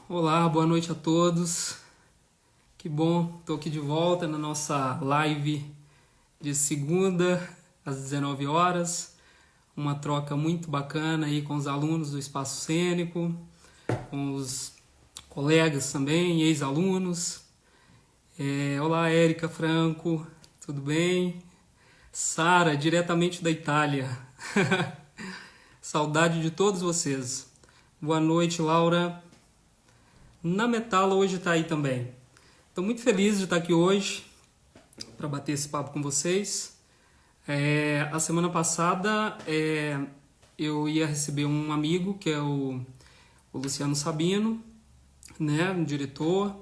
Olá, boa noite a todos. Que bom, estou aqui de volta na nossa live de segunda às 19 horas. Uma troca muito bacana aí com os alunos do Espaço Cênico, com os colegas também, ex-alunos. Olá, Érica Franco, tudo bem? Sara, diretamente da Itália. Saudade de todos vocês. Boa noite, Laura. Na Metala hoje está aí também. Estou muito feliz de estar aqui hoje para bater esse papo com vocês. A semana passada eu ia receber um amigo que é o Luciano Sabino, né, um diretor,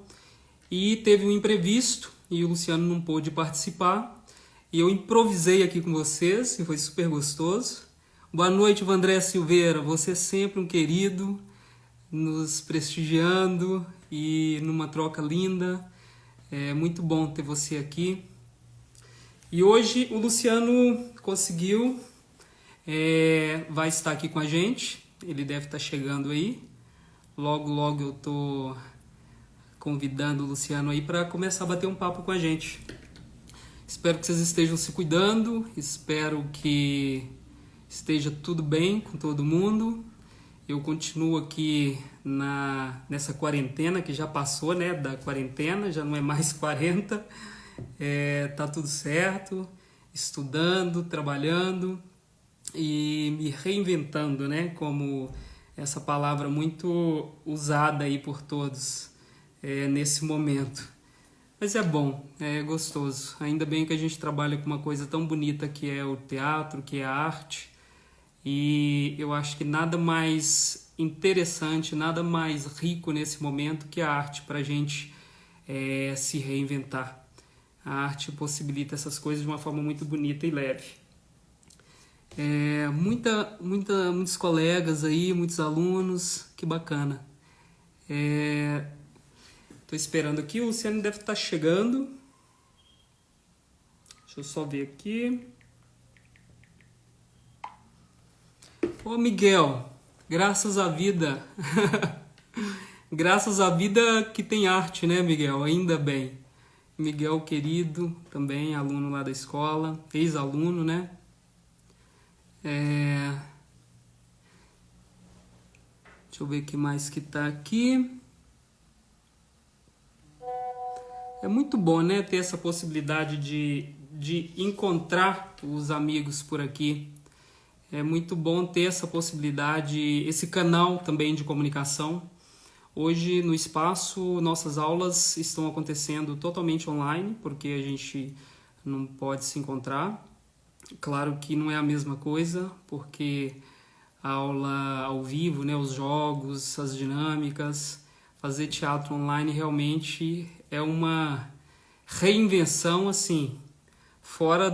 e teve um imprevisto e o Luciano não pôde participar. E eu improvisei aqui com vocês e foi super gostoso. Boa noite, Vandré Silveira, você é sempre um querido, nos prestigiando e numa troca linda. É muito bom ter você aqui. E hoje o Luciano conseguiu, vai estar aqui com a gente. Ele deve estar chegando aí. Logo, logo eu estou convidando o Luciano aí para começar a bater um papo com a gente. Espero que vocês estejam se cuidando. Espero que esteja tudo bem com todo mundo. Eu continuo aqui nessa quarentena, que já passou, né, da quarentena, já não é mais 40. Tá tudo certo, estudando, trabalhando e me reinventando, né, como essa palavra muito usada aí por todos nesse momento. Mas é bom, é gostoso. Ainda bem que a gente trabalha com uma coisa tão bonita que é o teatro, que é a arte. E eu acho que nada mais interessante, nada mais rico nesse momento que a arte para a gente se reinventar. A arte possibilita essas coisas de uma forma muito bonita e leve. Muitos colegas aí, muitos alunos, que bacana. Estou esperando aqui, o Luciano deve estar chegando. Deixa eu só ver aqui. Ô Miguel, graças à vida, graças à vida que tem arte, né, Miguel? Ainda bem. Miguel querido, também aluno lá da escola, ex-aluno, né? Deixa eu ver o que mais que tá aqui. É muito bom, né, ter essa possibilidade de encontrar os amigos por aqui. É muito bom ter essa possibilidade, esse canal também de comunicação. Hoje, no espaço, nossas aulas estão acontecendo totalmente online, porque a gente não pode se encontrar. Claro que não é a mesma coisa, porque a aula ao vivo, né, os jogos, as dinâmicas, fazer teatro online realmente é uma reinvenção, assim, fora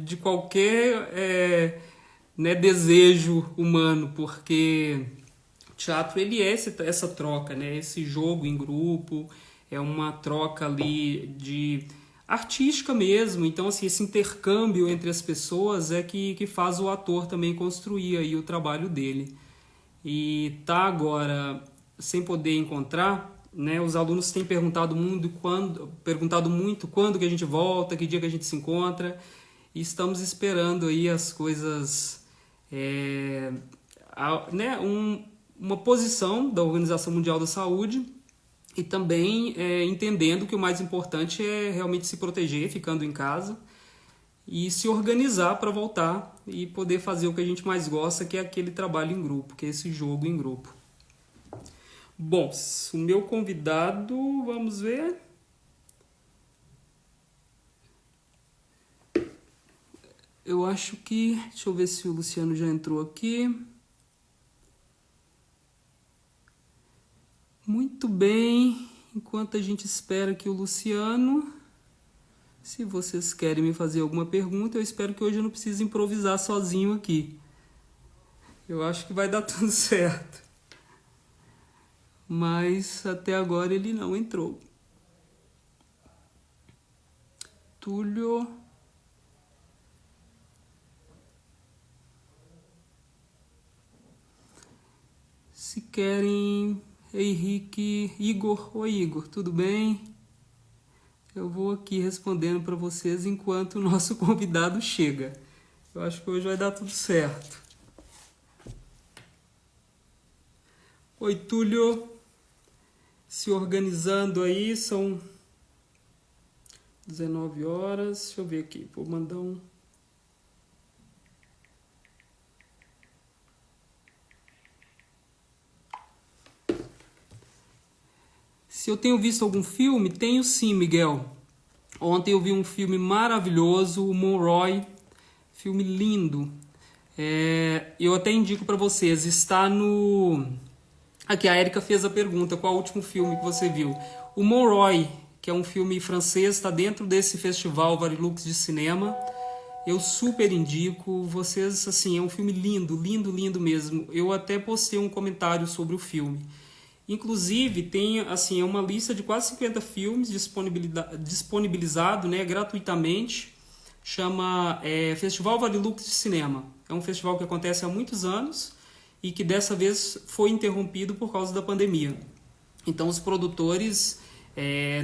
de qualquer né, desejo humano, porque o teatro ele é essa troca, né, esse jogo em grupo, é uma troca ali de artística mesmo, então assim, esse intercâmbio entre as pessoas é que faz o ator também construir aí o trabalho dele. E tá agora sem poder encontrar, né, os alunos têm perguntado muito quando que a gente volta, que dia que a gente se encontra, e estamos esperando aí as coisas, né, uma posição da Organização Mundial da Saúde e também entendendo que o mais importante é realmente se proteger, ficando em casa e se organizar para voltar e poder fazer o que a gente mais gosta, que é aquele trabalho em grupo, que é esse jogo em grupo. Bom, o meu convidado, vamos ver. Eu acho que... Deixa eu ver se o Luciano já entrou aqui. Muito bem. Enquanto a gente espera aqui o Luciano, se vocês querem me fazer alguma pergunta, eu espero que hoje eu não precise improvisar sozinho aqui. Eu acho que vai dar tudo certo. Mas até agora ele não entrou. Túlio. Se querem... Henrique, Igor, oi Igor, tudo bem? Eu vou aqui respondendo para vocês enquanto o nosso convidado chega. Eu acho que hoje vai dar tudo certo. Oi Túlio, se organizando aí, são 19 horas, deixa eu ver aqui, vou mandar um... Se eu tenho visto algum filme, tenho sim, Miguel. Ontem eu vi um filme maravilhoso, o Monroy, filme lindo. Eu até indico para vocês, está no... Aqui a Erika fez a pergunta, qual é o último filme que você viu? O Monroy, que é um filme francês, está dentro desse festival Varilux de cinema. Eu super indico, vocês, assim, é um filme lindo, lindo, lindo mesmo. Eu até postei um comentário sobre o filme. Inclusive, tem assim, uma lista de quase 50 filmes disponibilizado, né, gratuitamente. Chama Festival Varilux de Cinema. É um festival que acontece há muitos anos e que dessa vez foi interrompido por causa da pandemia. Então, os produtores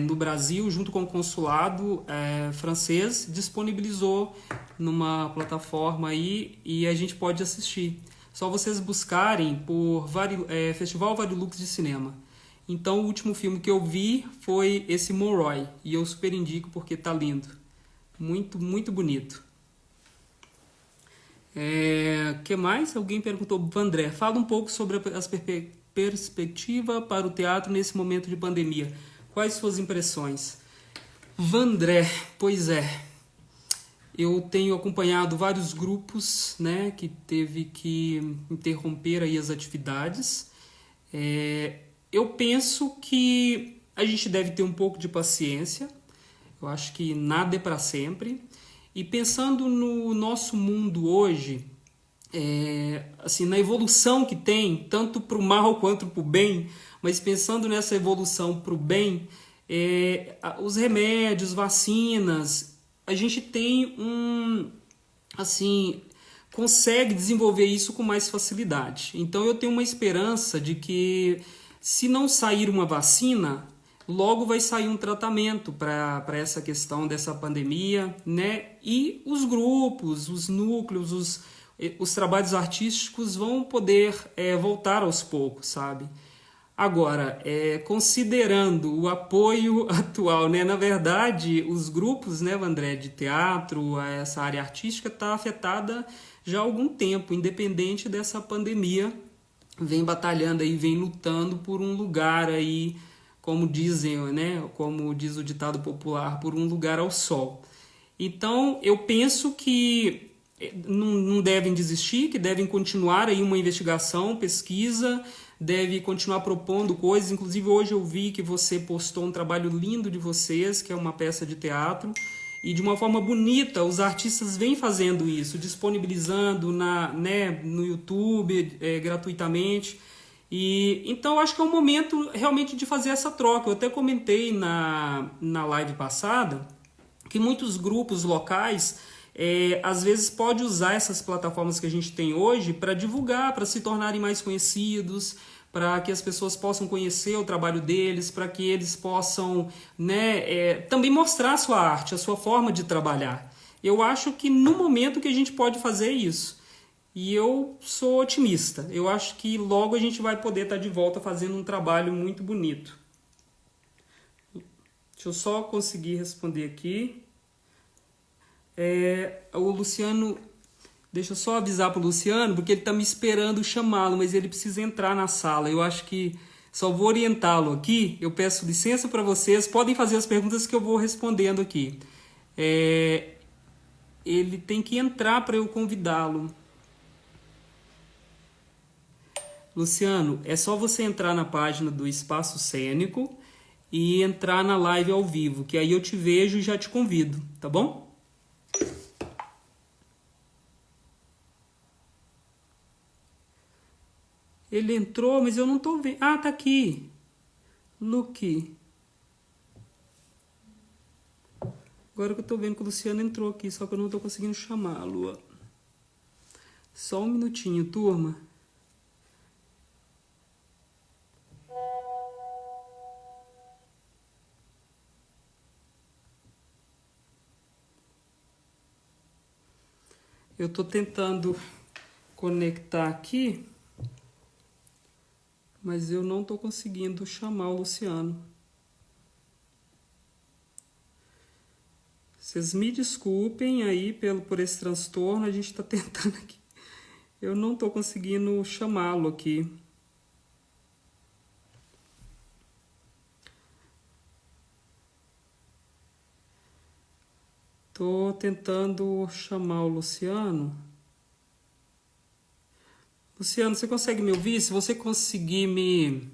no Brasil, junto com o consulado francês, disponibilizou numa plataforma aí e a gente pode assistir. Só vocês buscarem por Festival Varilux de Cinema. Então, o último filme que eu vi foi esse Monroy. E eu super indico porque tá lindo. Muito, muito bonito. Que mais? Alguém perguntou. Vandré, fala um pouco sobre as perspectivas para o teatro nesse momento de pandemia. Quais suas impressões? Vandré, pois é. Eu tenho acompanhado vários grupos, né, que teve que interromper aí as atividades. Eu penso que a gente deve ter um pouco de paciência. Eu acho que nada é para sempre. E pensando no nosso mundo hoje, assim, na evolução que tem, tanto para o mal quanto para o bem, mas pensando nessa evolução para o bem, os remédios, vacinas... A gente tem consegue desenvolver isso com mais facilidade. Então eu tenho uma esperança de que se não sair uma vacina, logo vai sair um tratamento para essa questão dessa pandemia, né? E os grupos, os núcleos, os trabalhos artísticos vão poder voltar aos poucos, sabe? Agora, considerando o apoio atual, né? Na verdade, os grupos, né, André, de teatro, essa área artística está afetada já há algum tempo, independente dessa pandemia, vem batalhando aí, vem lutando por um lugar aí, como dizem, né? Como diz o ditado popular, por um lugar ao sol. Então, eu penso que não devem desistir, que devem continuar aí uma investigação, pesquisa, deve continuar propondo coisas. Inclusive hoje eu vi que você postou um trabalho lindo de vocês, que é uma peça de teatro, e de uma forma bonita os artistas vêm fazendo isso, disponibilizando no YouTube gratuitamente. E então eu acho que é um momento realmente de fazer essa troca. Eu até comentei na live passada que muitos grupos locais às vezes pode usar essas plataformas que a gente tem hoje para divulgar, para se tornarem mais conhecidos, para que as pessoas possam conhecer o trabalho deles, para que eles possam também mostrar a sua arte, a sua forma de trabalhar. Eu acho que no momento que a gente pode fazer isso. E eu sou otimista. Eu acho que logo a gente vai poder estar de volta fazendo um trabalho muito bonito. Deixa eu só conseguir responder aqui. O Luciano, deixa eu só avisar para o Luciano, porque ele está me esperando chamá-lo, mas ele precisa entrar na sala. Eu acho que só vou orientá-lo aqui. Eu peço licença para vocês, podem fazer as perguntas que eu vou respondendo aqui. Ele tem que entrar para eu convidá-lo. Luciano, é só você entrar na página do Espaço Cênico e entrar na live ao vivo, que aí eu te vejo e já te convido, tá bom? Ele entrou, mas eu não tô vendo. Ah, tá aqui. Luke. Agora que eu tô vendo que o Luciano entrou aqui, só que eu não tô conseguindo chamá-lo. Só um minutinho, turma. Eu estou tentando conectar aqui, mas eu não estou conseguindo chamar o Luciano. Vocês me desculpem aí por esse transtorno, a gente está tentando aqui. Eu não estou conseguindo chamá-lo aqui. Estou tentando chamar o Luciano. Luciano, você consegue me ouvir? Se você conseguir me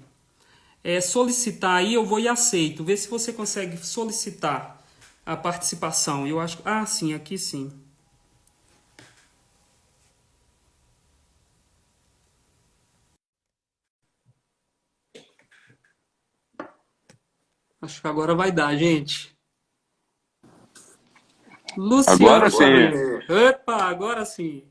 solicitar aí, eu vou e aceito. Vê se você consegue solicitar a participação. Eu acho. Ah, sim, aqui sim. Acho que agora vai dar, gente. Luciano Agora sim. Corrêa. Opa, agora sim.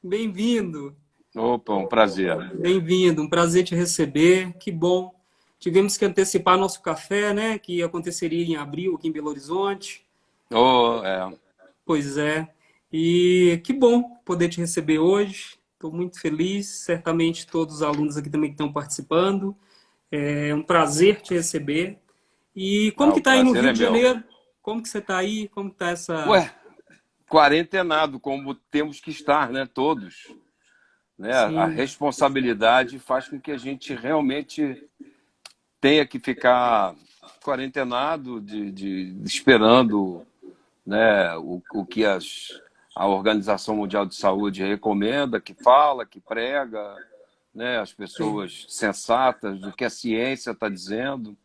Bem-vindo. Opa, um prazer. Bem-vindo, um prazer te receber. Que bom. Tivemos que antecipar nosso café, né? Que aconteceria em abril aqui em Belo Horizonte. Oh, é. Pois é. E que bom poder te receber hoje. Estou muito feliz. Certamente todos os alunos aqui também que estão participando. É um prazer te receber. E como que O está aí no prazer Rio é de meu. Janeiro? Como que você está aí? Como que está essa... Ué, quarentenado, como temos que estar, né? Todos. Né? A Sim, responsabilidade faz com que a gente realmente tenha que ficar quarentenado, esperando, né, o que a Organização Mundial de Saúde recomenda, que fala, que prega, né, as sim. pessoas sensatas, do que a ciência está dizendo.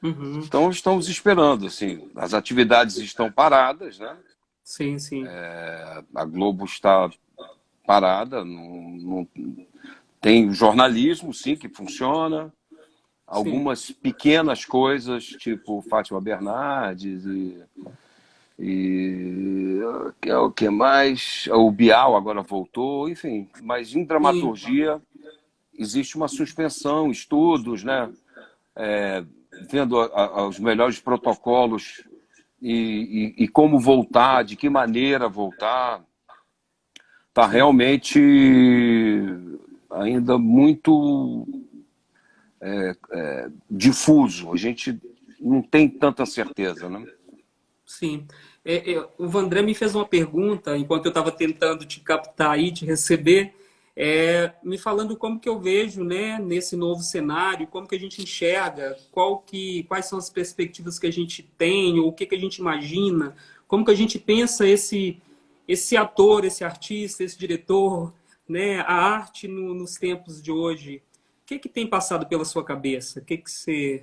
Uhum. Então, estamos esperando, assim, as atividades estão paradas, né? Sim, sim. A Globo está parada, tem o jornalismo, sim, que funciona, Sim. algumas pequenas coisas, tipo Fátima Bernardes e o que mais? O Bial agora voltou, enfim, mas em Sim, dramaturgia existe uma suspensão, estudos, né? Vendo os melhores protocolos e como voltar, de que maneira voltar, está sim. realmente ainda muito difuso. A gente não tem tanta certeza, né? Sim. O Vandré me fez uma pergunta, enquanto eu estava tentando te captar e te receber, me falando como que eu vejo, né, nesse novo cenário, como que a gente enxerga, quais são as perspectivas que a gente tem, ou o que que a gente imagina, como que a gente pensa esse ator, esse artista, esse diretor, né, a arte nos tempos de hoje. O que que tem passado pela sua cabeça? Como que você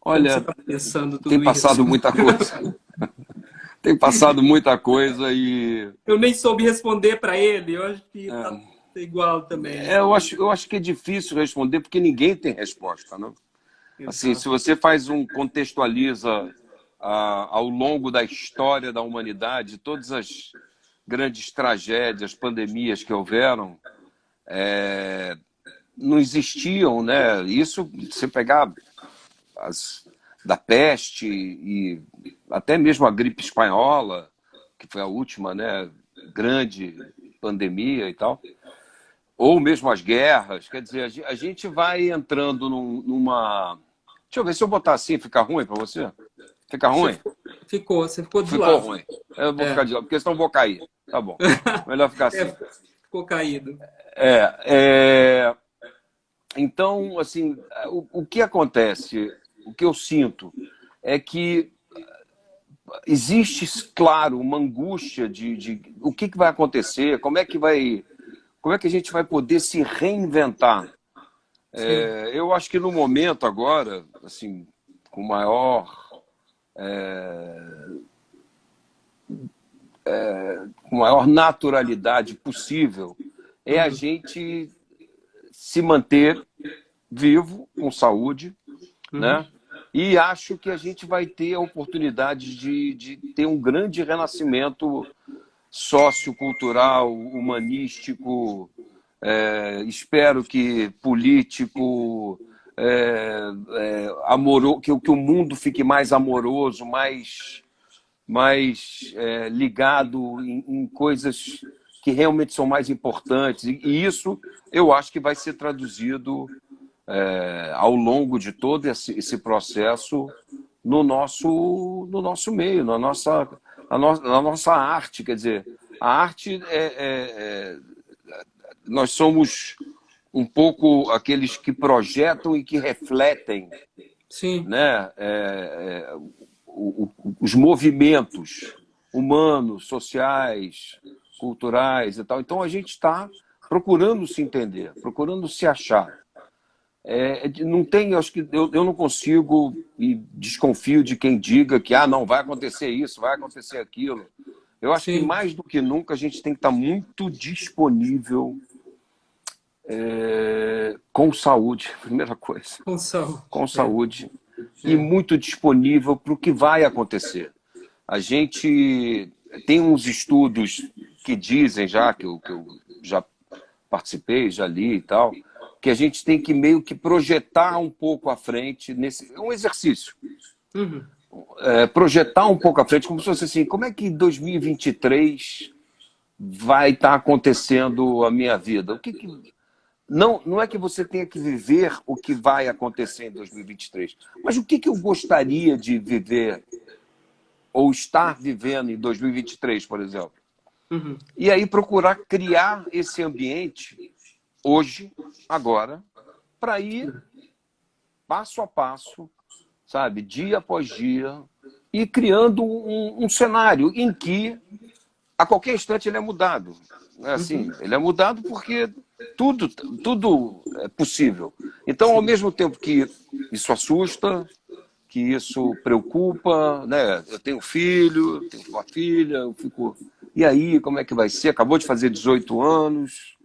Olha, está pensando tem tudo isso? passado muita coisa. Tem passado muita coisa e Eu nem soube responder para ele. Eu acho que tá igual também. eu acho que é difícil responder porque ninguém tem resposta, né? Assim, se Exato. você contextualiza ao longo da história da humanidade, todas as grandes tragédias, pandemias que houveram, não existiam, né? Isso, você pegar as, da peste e até mesmo a gripe espanhola, que foi a última, né, grande pandemia e tal, ou mesmo as guerras, quer dizer, a gente vai entrando numa... Deixa eu ver, se eu botar assim, fica ruim para você? Fica Você ruim? ficou de Ficou lado. ruim. Eu vou ficar É. de lado, porque senão eu vou cair. Tá bom. Melhor ficar É, assim. ficou caído. É, é, então, assim, o que acontece, o que eu sinto, é que existe, claro, uma angústia de o que vai acontecer, como é que a gente vai poder se reinventar. Sim. Eu acho que no momento agora, assim, com maior naturalidade possível, é a Uhum. gente se manter vivo, com saúde, Uhum. né? E acho que a gente vai ter a oportunidade de ter um grande renascimento sociocultural, humanístico, espero que político, amoroso, que o mundo fique mais amoroso, mais ligado em coisas que realmente são mais importantes. E isso eu acho que vai ser traduzido ao longo de todo esse processo no nosso meio, na nossa arte. Quer dizer, a arte nós somos um pouco aqueles que projetam e que refletem, Sim, né, os movimentos humanos, sociais, culturais e tal. Então a gente está procurando se entender, procurando se achar. Não tem, acho que eu não consigo e desconfio de quem diga que não vai acontecer isso, vai acontecer aquilo. Eu acho que sim, mais do que nunca a gente tem que estar muito disponível com saúde, primeira coisa, com saúde. com É, saúde e é. muito disponível para o que vai acontecer. A gente tem uns estudos que dizem já, que eu já participei, já li e tal, que a gente tem que meio que projetar um pouco à frente, é um exercício, Uhum. projetar um pouco à frente, como se fosse assim, como é que em 2023 vai estar acontecendo a minha vida? Não é que você tenha que viver o que vai acontecer em 2023, mas o que eu gostaria de viver ou estar vivendo em 2023, por exemplo? Uhum. E aí procurar criar esse ambiente hoje, agora, para ir passo a passo, sabe, dia após dia, e criando um cenário em que a qualquer instante ele é mudado. Né? Assim, Uhum. ele é mudado porque tudo é possível. Então, ao Sim. mesmo tempo que isso assusta, que isso preocupa, né? Eu tenho filho, tenho uma filha, eu fico. E aí, como é que vai ser? Acabou de fazer 18 anos.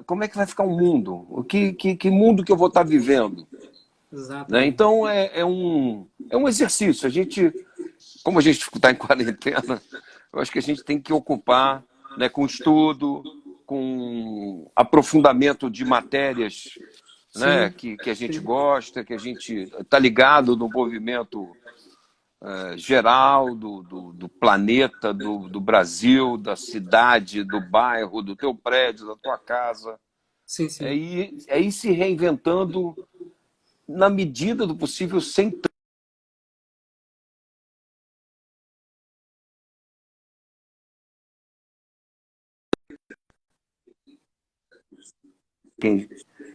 Como é que vai ficar o mundo? Que mundo que eu vou estar vivendo? Né? Exatamente. Então, é um exercício. Como a gente está em quarentena, eu acho que a gente tem que ocupar, né, com estudo, com aprofundamento de matérias, né, Sim, que a gente sim, gosta, que a gente está ligado no movimento geral do planeta, do Brasil, da cidade, do bairro, do teu prédio, da tua casa. sim, É sim. ir se reinventando na medida do possível, sem quem,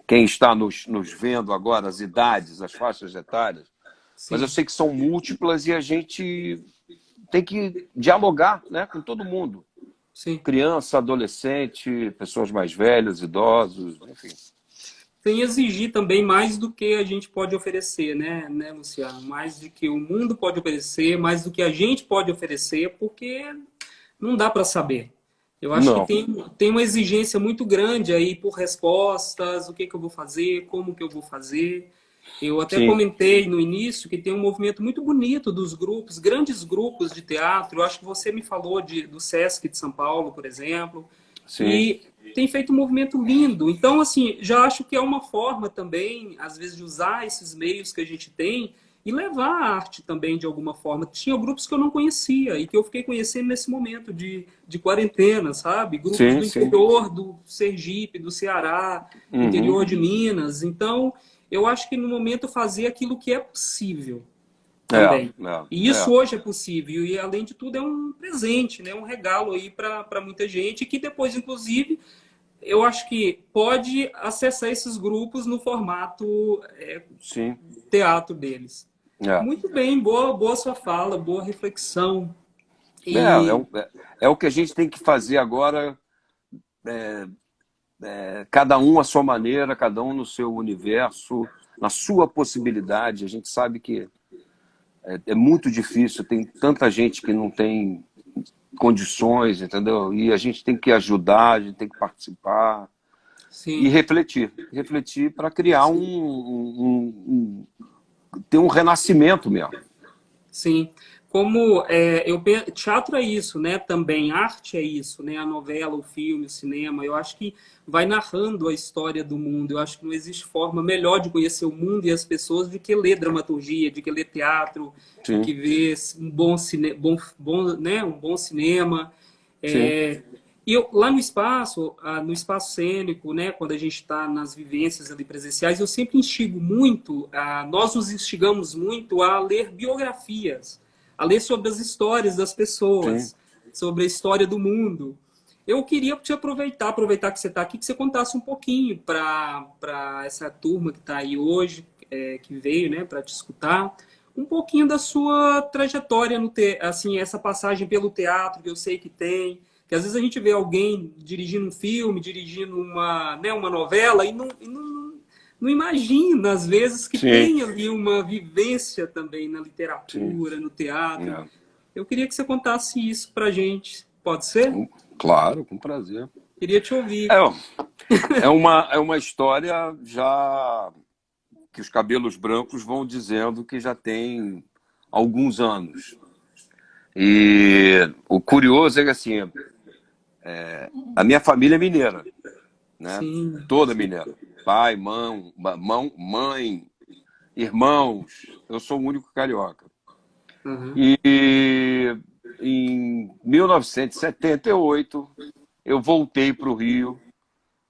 quem está nos vendo agora, as idades, as faixas etárias, mas eu Sim, sei que são múltiplas e a gente tem que dialogar, né, com todo mundo. sim. Criança, adolescente, pessoas mais velhas, idosos, enfim. Sem exigir também mais do que a gente pode oferecer, né, Luciano? Mais do que o mundo pode oferecer, mais do que a gente pode oferecer, porque não dá para saber. Eu acho que Não, tem uma exigência muito grande aí por respostas, o que que eu vou fazer, como que eu vou fazer. Eu até sim, comentei no início que tem um movimento muito bonito dos grupos, grandes grupos de teatro. Eu acho que você me falou do Sesc de São Paulo, por exemplo, sim, e tem feito um movimento lindo. Então, assim, já acho que é uma forma também, às vezes, de usar esses meios que a gente tem e levar a arte também de alguma forma. Tinha grupos que eu não conhecia e que eu fiquei conhecendo nesse momento de quarentena, sabe? Grupos sim, do sim. interior do Sergipe, do Ceará, Uhum. interior de Minas. Então, eu acho que no momento fazer aquilo que é possível É, também. E é, isso é. hoje é possível e além de tudo é um presente, né? Um regalo aí para muita gente que depois, inclusive, eu acho que pode acessar esses grupos no formato Sim. teatro deles. É. Muito bem, boa sua fala, boa reflexão. É, é, E o- é o que a gente tem que fazer agora, cada um à sua maneira, cada um no seu universo, na sua possibilidade. A gente sabe que é muito difícil, tem tanta gente que não tem condições, entendeu? E a gente tem que ajudar, a gente tem que participar e sim, refletir para criar ter um renascimento mesmo. sim. como teatro é isso, né? Também arte é isso, né? A novela, o filme, o cinema. Eu acho que vai narrando a história do mundo. Eu acho que não existe forma melhor de conhecer o mundo e as pessoas do que ler dramaturgia, de que ler teatro, de Sim, que ver um bom cinema, né? Um bom cinema. sim, E eu, lá no espaço cênico, né, quando a gente está nas vivências ali presenciais, eu sempre instigo muito, nós nos instigamos muito a ler biografias, a ler sobre as histórias das sim. pessoas, sobre a história do mundo. Eu queria te aproveitar que você está aqui, que você contasse um pouquinho para essa turma que está aí hoje, que veio, né, para te escutar, um pouquinho da sua trajetória assim, essa passagem pelo teatro que eu sei que tem, que às vezes a gente vê alguém dirigindo um filme, dirigindo uma novela não imagina, às vezes, que Sim, tem ali uma vivência também na sim. literatura, no teatro. É. Eu queria que você contasse isso pra gente. Pode ser? Claro, com prazer. Queria te É, ouvir. ó, é uma história já que os cabelos brancos vão dizendo que já tem alguns anos. E o curioso é que assim, a minha família é mineira, né? Sim, Toda sim. mineira. Pai, mãe, irmãos. Eu sou o único carioca. Uhum. E em 1978 eu voltei para o Rio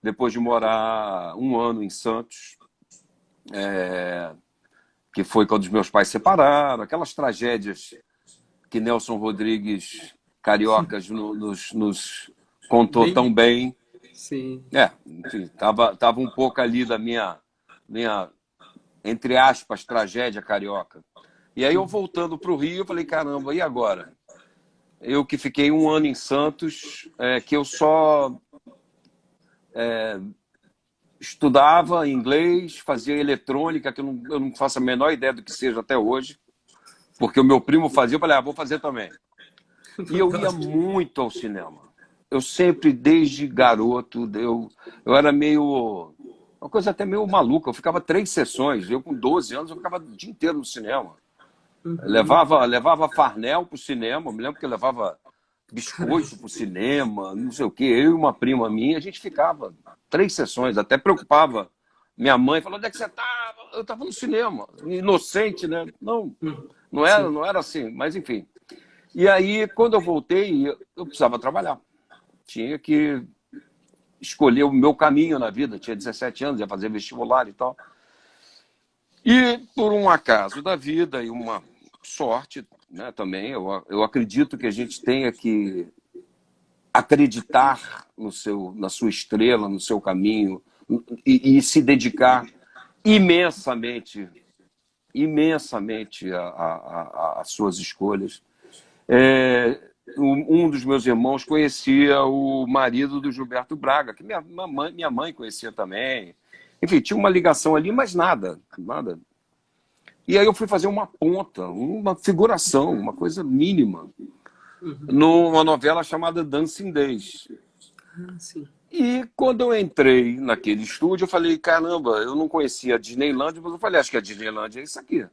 depois de morar um ano em Santos, que foi quando os meus pais se separaram, aquelas tragédias que Nelson Rodrigues, cariocas, nos contou Bem, tão bem. sim. Enfim, tava um pouco ali da minha, entre aspas, tragédia carioca. E aí eu voltando para o Rio, eu falei, caramba, e agora? Eu que fiquei um ano em Santos, que eu só estudava inglês, fazia eletrônica, que eu não faço a menor ideia do que seja até hoje, porque o meu primo fazia, eu falei, vou fazer também. E eu ia Fantástico. muito ao cinema. Eu sempre, desde garoto, eu era meio... Uma coisa até meio maluca. Eu ficava 3 sessões. Eu, com 12 anos, eu ficava o dia inteiro no cinema. Uhum. Levava farnel pro cinema. Eu me lembro que eu levava biscoito pro cinema, não sei o quê. Eu e uma prima minha, a gente ficava 3 sessões. Até preocupava. Minha mãe falou, onde é que você estava? Eu estava no cinema. Inocente, né? Não, Sim. não era assim. Mas, enfim. E aí, quando eu voltei, eu precisava trabalhar. Tinha que escolher o meu caminho na vida. Tinha 17 anos, ia fazer vestibular e tal. E, por um acaso da vida e uma sorte, né, também, eu acredito que a gente tenha que acreditar na sua estrela, no seu caminho, e se dedicar imensamente, imensamente às suas escolhas. Um dos meus irmãos conhecia o marido do Gilberto Braga, que minha mãe conhecia também. Enfim, tinha uma ligação ali, mas nada, nada. E aí eu fui fazer uma ponta, uma figuração, uma coisa mínima, numa novela chamada Dancing Days. Ah, sim. E quando eu entrei naquele estúdio, eu falei, caramba, eu não conhecia a Disneyland, mas eu falei, acho que a Disneyland é isso aqui.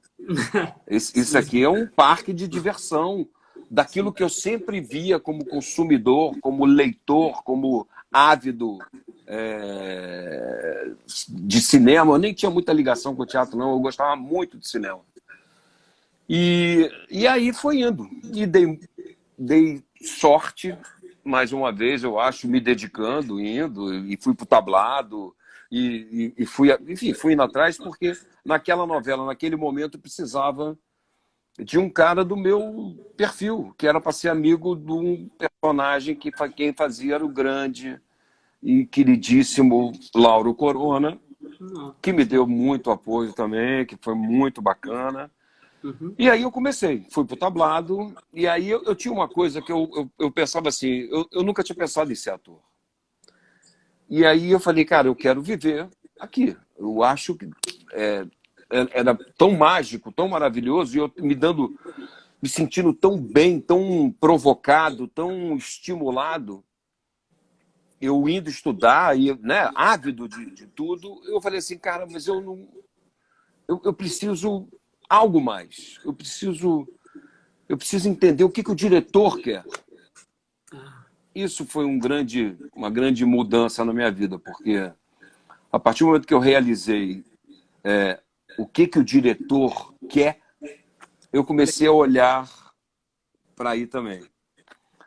Isso Sim. aqui é um parque de diversão, daquilo que eu sempre via como consumidor, como leitor, como ávido de cinema. Eu nem tinha muita ligação com o teatro, não. Eu gostava muito de cinema. E aí foi indo. E dei sorte, mais uma vez, eu acho, me dedicando, indo, e fui para o tablado, e fui, enfim, fui indo atrás, porque naquela novela, naquele momento, eu precisava de um cara do meu perfil, que era para ser amigo de um personagem que quem fazia era o grande e queridíssimo Lauro Corona, Ah, que me sim. deu muito apoio também, que foi muito bacana. Uhum. E aí eu comecei, fui pro tablado, e aí eu tinha uma coisa que eu pensava assim, eu nunca tinha pensado em ser ator. E aí eu falei, cara, eu quero viver aqui. Eu acho que era tão mágico, tão maravilhoso, e eu me sentindo tão bem, tão provocado, tão estimulado, eu indo estudar, e, né, ávido de tudo, eu falei assim, cara, mas eu não. Eu preciso algo mais. Eu preciso eu preciso entender o que o diretor quer. Isso foi uma grande mudança na minha vida, porque a partir do momento que eu realizei o que o diretor quer, eu comecei a olhar para aí também.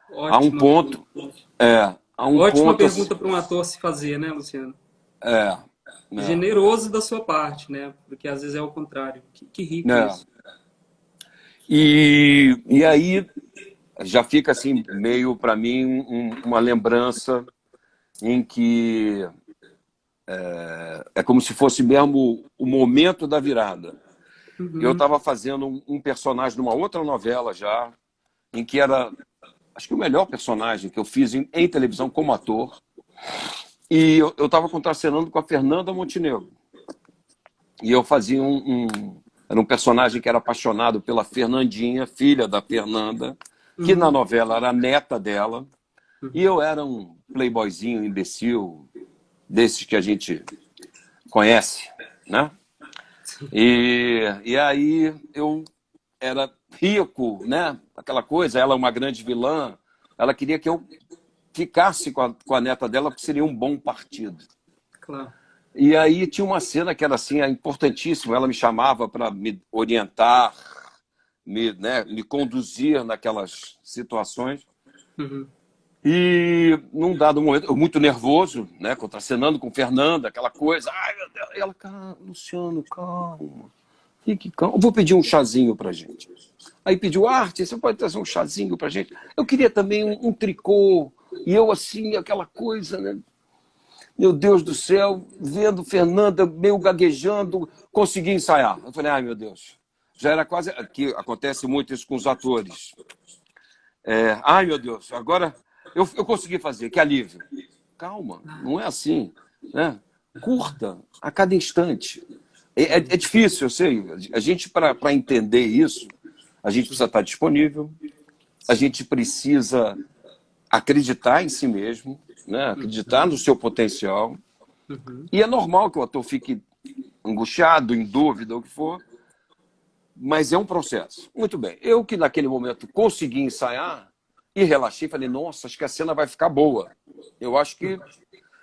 Há um Ótima ponto, pergunta. há um Ótima ponto, pergunta para um ator se fazer, né, Luciano? é, é, Generoso da sua parte, né? Porque às vezes é o contrário. Que rico é. isso. E aí já fica assim meio para mim uma lembrança em que é como se fosse mesmo o momento da virada. Eu Uhum. estava fazendo um personagem numa outra novela já, em que era, acho que o melhor personagem que eu fiz em televisão como ator. E eu estava contracenando com a Fernanda Montenegro. E eu fazia era um personagem que era apaixonado pela Fernandinha, filha da Fernanda, que na Uhum. novela era a neta dela. E eu era um playboyzinho imbecil, desses que a gente conhece, né? E aí eu era rico, né? Aquela coisa, ela é uma grande vilã. Ela queria que eu ficasse com a neta dela, porque seria um bom partido. Claro. E aí tinha uma cena que era assim, importantíssima. Ela me chamava para me orientar, me conduzir naquelas situações. Uhum. E num dado momento, eu muito nervoso, né, contracenando com Fernanda, aquela coisa. Ai, meu Deus. E ela, Luciano, calma. Fique calmo. Eu vou pedir um chazinho pra gente. Aí pediu, Arte, você pode trazer um chazinho pra gente? Eu queria também um tricô. E eu assim, aquela coisa, né? Meu Deus do céu, vendo Fernanda meio gaguejando, consegui ensaiar. Eu falei, ai meu Deus. Já era quase, que acontece muito isso com os atores. Ai meu Deus, agora eu consegui fazer, que alívio. Calma, não é assim, né? Curta a cada instante. É difícil, eu sei. A gente, para entender isso, a gente precisa estar disponível, a gente precisa acreditar em si mesmo, né? Acreditar no seu potencial. Uhum. E é normal que o ator fique angustiado, em dúvida, o que for, mas é um processo. Muito bem. Eu que naquele momento consegui ensaiar e relaxei, falei, nossa, acho que a cena vai ficar boa. Eu acho que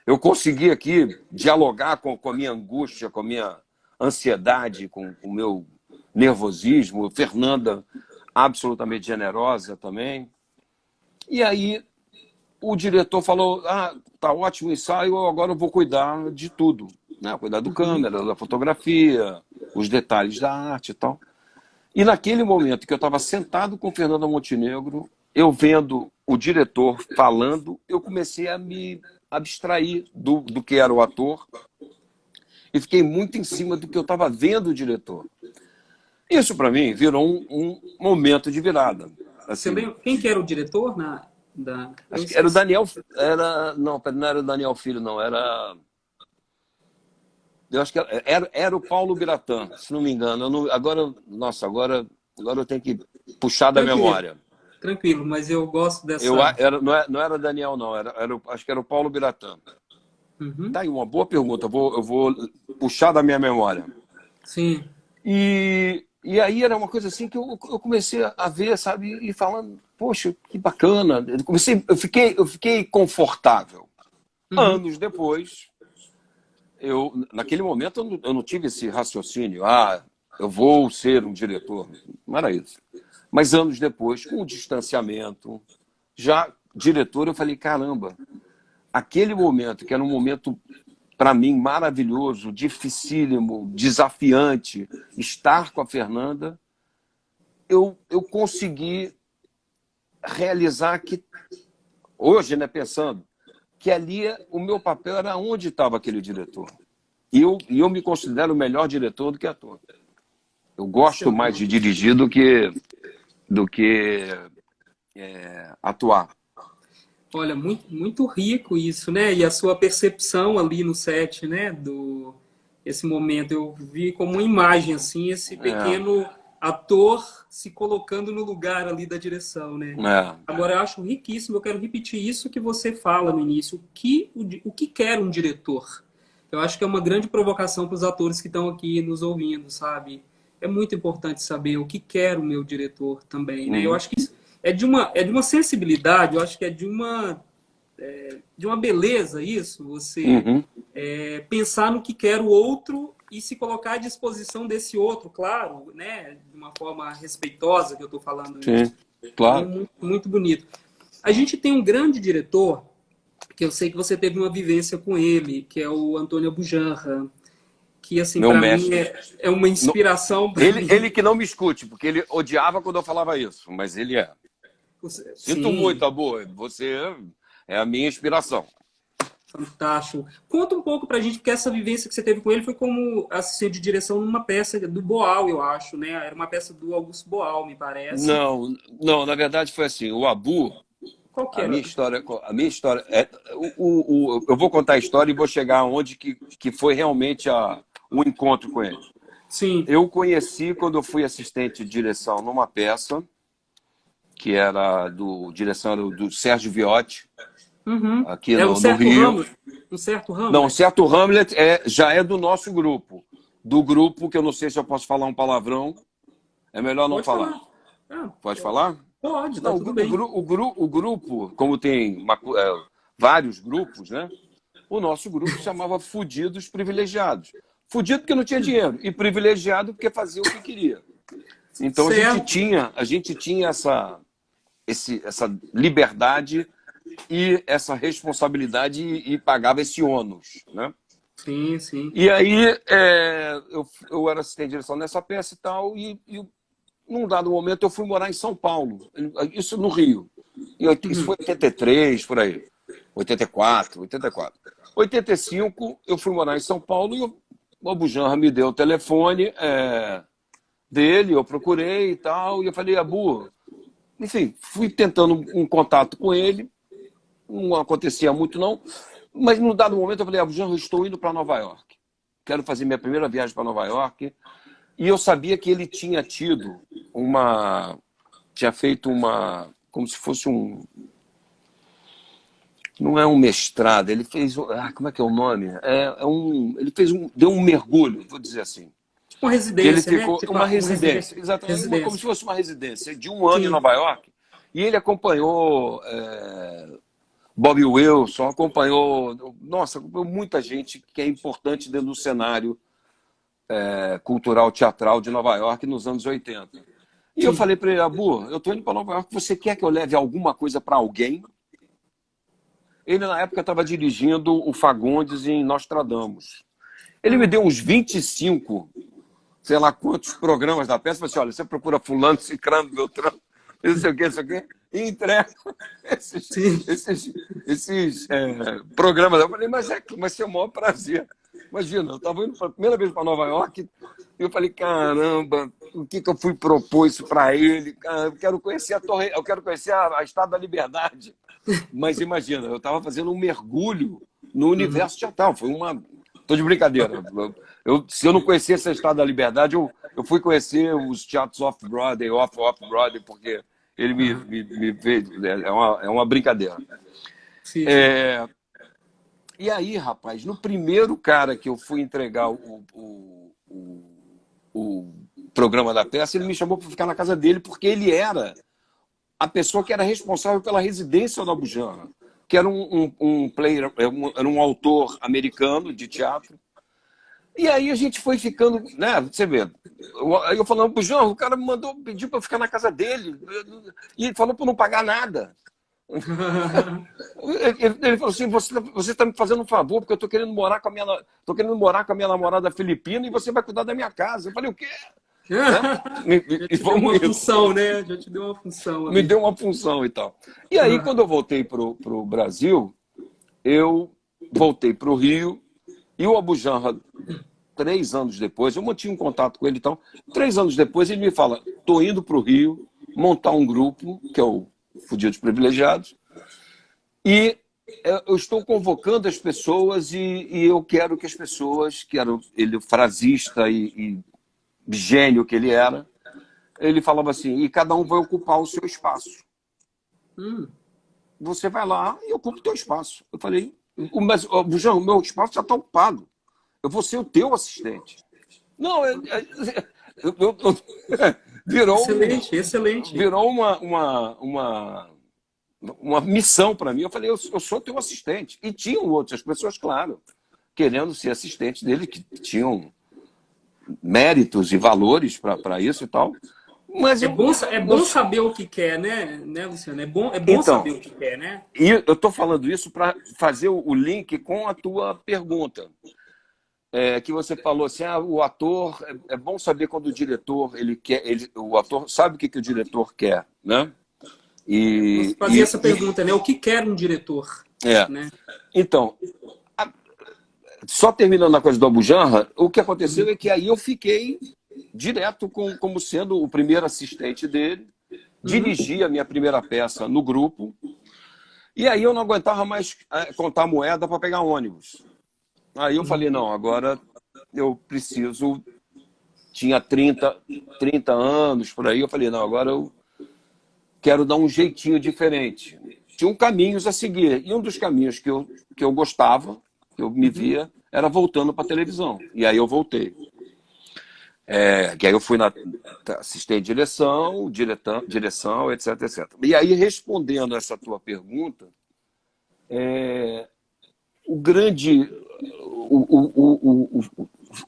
eu consegui aqui dialogar com a minha angústia, com a minha ansiedade, com o meu nervosismo. Fernanda, absolutamente generosa também. E aí o diretor falou, tá ótimo o ensaio, agora eu vou cuidar de tudo. Né? Cuidar do Uhum. câmera, da fotografia, os detalhes da arte e tal. E naquele momento que eu estava sentado com Fernanda Montenegro, eu vendo o diretor falando, eu comecei a me abstrair do que era o ator e fiquei muito em cima do que eu estava vendo o diretor. Isso, para mim, virou um momento de virada. Você Assim, lembra quem que era o diretor eu acho que era o esqueci. Daniel. Não era o Daniel Filho, não. Eu acho que era o Paulo Biratã, se não me engano. Agora eu tenho que puxar da Tranquilo, memória. tranquilo, mas eu gosto dessa. Não era Daniel, não. Acho que era o Paulo Biratã. Uhum. Tá aí uma boa pergunta. Eu vou puxar da minha memória. Sim. E aí era uma coisa assim que eu comecei a ver, sabe? E falando, poxa, que bacana. Eu fiquei confortável. Uhum. Anos depois, naquele momento eu não tive esse raciocínio. Eu vou ser um diretor. Não era isso. Mas anos depois, com o distanciamento, já diretor, eu falei, caramba, aquele momento, que era um momento, para mim, maravilhoso, dificílimo, desafiante, estar com a Fernanda, eu consegui realizar que, hoje, né, pensando, que ali o meu papel era onde estava aquele diretor. E eu me considero o melhor diretor do que ator. Eu gosto mais de Excelente. dirigir do que atuar. Olha, muito, muito rico isso, né? E a sua percepção ali no set, né? Esse momento, eu vi como uma imagem, assim, esse É, pequeno ator se colocando no lugar ali da direção, né? é, Agora, eu acho riquíssimo, eu quero repetir isso que você fala no início. O que quer um diretor? Eu acho que é uma grande provocação para os atores que estão aqui nos ouvindo, sabe? é muito importante saber o que quer o meu diretor também, né? Eu Uhum. acho que isso é de uma sensibilidade, eu acho que é de uma beleza isso, você Uhum. pensar no que quer o outro e se colocar à disposição desse outro, claro, né? De uma forma respeitosa que eu estou falando Sim, isso. Então, claro. muito, muito bonito. A gente tem um grande diretor, que eu sei que você teve uma vivência com ele, que é o Antônio Abujanra, que, assim, Meu para mim mestre. é uma No- inspiração para ele mim. que não me escute, porque ele odiava quando eu falava isso, mas ele é. Sinto muito, Sim, Abu, você é a minha inspiração. fantástico. Conta um pouco para a gente, porque essa vivência que você teve com ele foi como assistente de direção numa peça do Boal, eu acho, né? Era uma peça do Augusto Boal, me parece. Não, não, na verdade foi assim, o Abu, Qual que era? a minha história é, eu vou contar a história e vou chegar onde que foi realmente o encontro com ele. Sim. Eu conheci quando eu fui assistente de direção numa peça que era do direção era do Sérgio Viotti, Uhum. aqui É no Rio. Um certo Não, Hamlet. certo Hamlet já é do nosso grupo. Do grupo, que eu não sei se eu posso falar um palavrão, é melhor não Pode falar. falar. Ah, Pode falar? pode, tá Não, tudo bem. o grupo, como tem vários grupos, né? O nosso grupo se chamava Fudidos Privilegiados. Fudido porque não tinha dinheiro e privilegiado porque fazia o que queria. Então Certo. a gente tinha essa liberdade e essa responsabilidade e pagava esse ônus, né? Sim, sim. E aí eu era assistente de direção nessa peça e tal, e num dado momento eu fui morar em São Paulo, isso no Rio. Isso Uhum. foi em 83, por aí. 84, 84. 85 eu fui morar em São Paulo e o Abujanra me deu o telefone dele, eu procurei e tal, e eu falei, Abu, enfim, fui tentando um contato com ele, não acontecia muito não, mas num dado momento eu falei, Abujanra, eu estou indo para Nova York. Quero fazer minha primeira viagem para Nova York. E eu sabia que ele tinha tido tinha feito como se fosse não é um mestrado, ele fez, como é que é o nome? Ele deu um mergulho, vou dizer assim, Tipo uma que ele residência, né? ficou, Tipo uma uma residência, exatamente, como se residência. fosse uma residência de um ano em Sim. Nova York, e ele acompanhou Bob Wilson, acompanhou muita gente que é importante dentro do cenário cultural, teatral de Nova York nos anos 80. E eu Sim. falei para ele, Abu, eu estou indo para Nova York, você quer que eu leve alguma coisa para alguém? Ele, na época, estava dirigindo o Fagundes em Nostradamus. Ele me Ah, deu uns 25, sei lá quantos programas da peça, falou assim, olha, você procura fulano, cicrano, beltrano, não sei o quê, isso aqui, e entrega esses, sim. esses, esses programas. Eu falei, vai ser o maior prazer. Imagina, eu estava indo pela primeira vez para Nova York e eu falei, caramba, o que eu fui propor isso para ele? Cara, eu quero conhecer a Torre, eu quero conhecer a Estátua da Liberdade. Mas imagina, eu estava fazendo um mergulho no Uhum. universo teatral. Foi uma. Tô de brincadeira. Se eu não conhecesse a Estátua da Liberdade, eu fui conhecer os teatros off-Broadway, off-Broadway, porque ele Aham. me fez. É uma brincadeira. Sim, sim. É, e aí, rapaz, no primeiro cara que eu fui entregar o programa da peça, ele me chamou para ficar na casa dele, porque ele era a pessoa que era responsável pela residência do Abujanra, que era um player, era um autor americano de teatro. E aí a gente foi ficando, né? Você vê, aí eu falando, Abujanra, o cara me mandou pedir para eu ficar na casa dele, e falou para não pagar nada. Ele falou assim, você tá me fazendo um favor, porque eu tô querendo morar com a minha namorada filipina e você vai cuidar da minha casa. Eu falei, o quê? Né? Já E te deu vamos uma indo. função, né? Já te deu uma função Me ali. deu uma função e tal. E aí, quando eu voltei pro Brasil, eu voltei pro Rio e o Abujanra, 3 anos depois, eu mantinha um contato com ele e tal. 3 anos depois, ele me fala, tô indo pro Rio montar um grupo, que é o Fudidos Privilegiados, e eu estou convocando as pessoas e eu quero que as pessoas, que era ele frasista e gênio que ele era, ele falava assim, e cada um vai ocupar o seu espaço. Hum. Você vai lá e ocupa o teu espaço. Eu falei, mas, Bujão, o meu espaço já está ocupado. Eu vou ser o teu assistente. Não, virou, Excelente, excelente. virou uma missão para mim. Eu falei, eu sou teu assistente. E tinham outras pessoas, claro, querendo ser assistente dele, que tinham méritos e valores para isso e tal. Mas É bom saber o que quer, né, Luciano? É bom então, saber o que quer, né? e eu estou falando isso para fazer o link com a tua pergunta. Que você falou assim, o ator, é bom saber quando o diretor, ele quer, o ator sabe o que o diretor quer, né? Você E, fazia e, essa pergunta, né? O que quer um diretor, é. né? Então, só terminando a coisa do Abu Janra, o que aconteceu é que aí eu fiquei direto como sendo o primeiro assistente dele, dirigi a minha primeira peça no grupo, e aí eu não aguentava mais contar moeda para pegar ônibus. Aí eu falei, não, agora eu preciso... Tinha 30 anos por aí, eu falei, não, agora eu quero dar um jeitinho diferente. Tinham caminhos a seguir, e um dos caminhos que eu gostava, que eu me via, era voltando para a televisão. E aí eu voltei. Que aí eu fui assistente de direção, etc, etc. E aí, respondendo essa tua pergunta, o grande...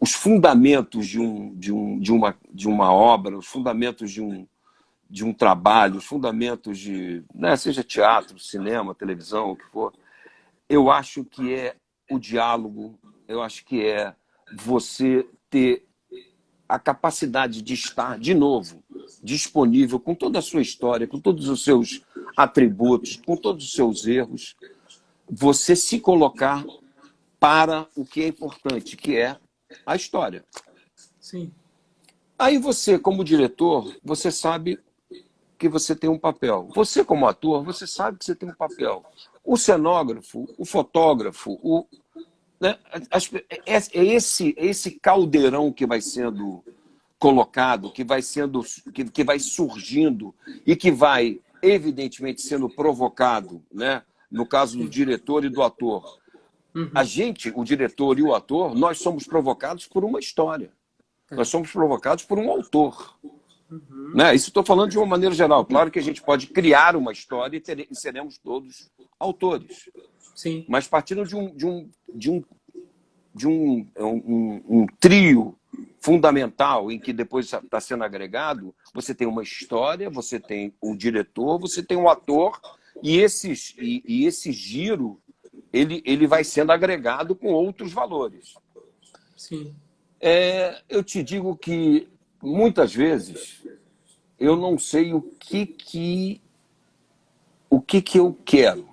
os fundamentos de uma obra, os fundamentos de um trabalho, os fundamentos né, seja teatro, cinema, televisão, o que for, eu acho que é o diálogo, eu acho que é você ter a capacidade de estar, de novo, disponível com toda a sua história, com todos os seus atributos, com todos os seus erros, você se colocar para o que é importante, que é a história. Sim. Aí você, como diretor, você sabe que você tem um papel. Você, como ator, você sabe que você tem um papel. O cenógrafo, o fotógrafo, né, esse caldeirão que vai sendo colocado, que vai surgindo e que vai, evidentemente, sendo provocado, né, no caso do diretor e do ator. A gente, o diretor e o ator, nós somos provocados por uma história. Nós somos provocados por um autor. Né? Isso estou falando de uma maneira geral. Claro que a gente pode criar uma história e seremos todos autores. Sim. Mas partindo de um trio fundamental em que depois está sendo agregado, você tem uma história, você tem o diretor, você tem o ator, e esse giro ele vai sendo agregado com outros valores. Sim. Eu te digo que, muitas vezes, eu não sei o que eu quero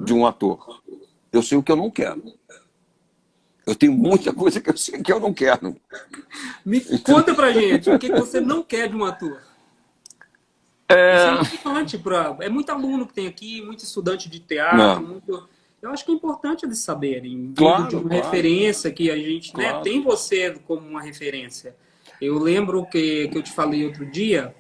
de um ator. Eu sei o que eu não quero. Eu tenho muita coisa que eu sei que eu não quero. Me conta pra gente, o que você não quer de um ator? Isso é importante é muito aluno que tem aqui, muito estudante de teatro, eu acho que é importante eles saberem, vindo de uma referência que a gente, né, tem você como uma referência. Eu lembro que eu te falei outro dia,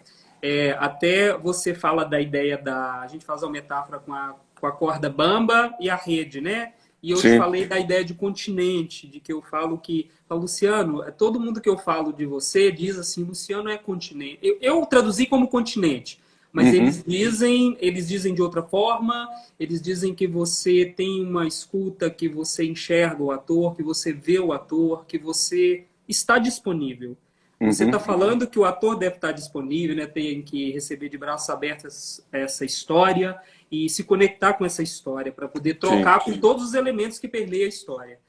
até você fala da ideia a gente faz uma metáfora com a corda bamba e a rede, né? E eu te falei da ideia de continente, de que eu falo que, Luciano, todo mundo que eu falo de você diz assim, Luciano é continente. Eu traduzi como continente, mas eles dizem de outra forma, eles dizem que você tem uma escuta, que você enxerga o ator, que você vê o ator, que você está disponível. Você está falando que o ator deve estar disponível, né? Tem que receber de braços abertos essa história e se conectar com essa história para poder trocar com todos os elementos que permeiam a história.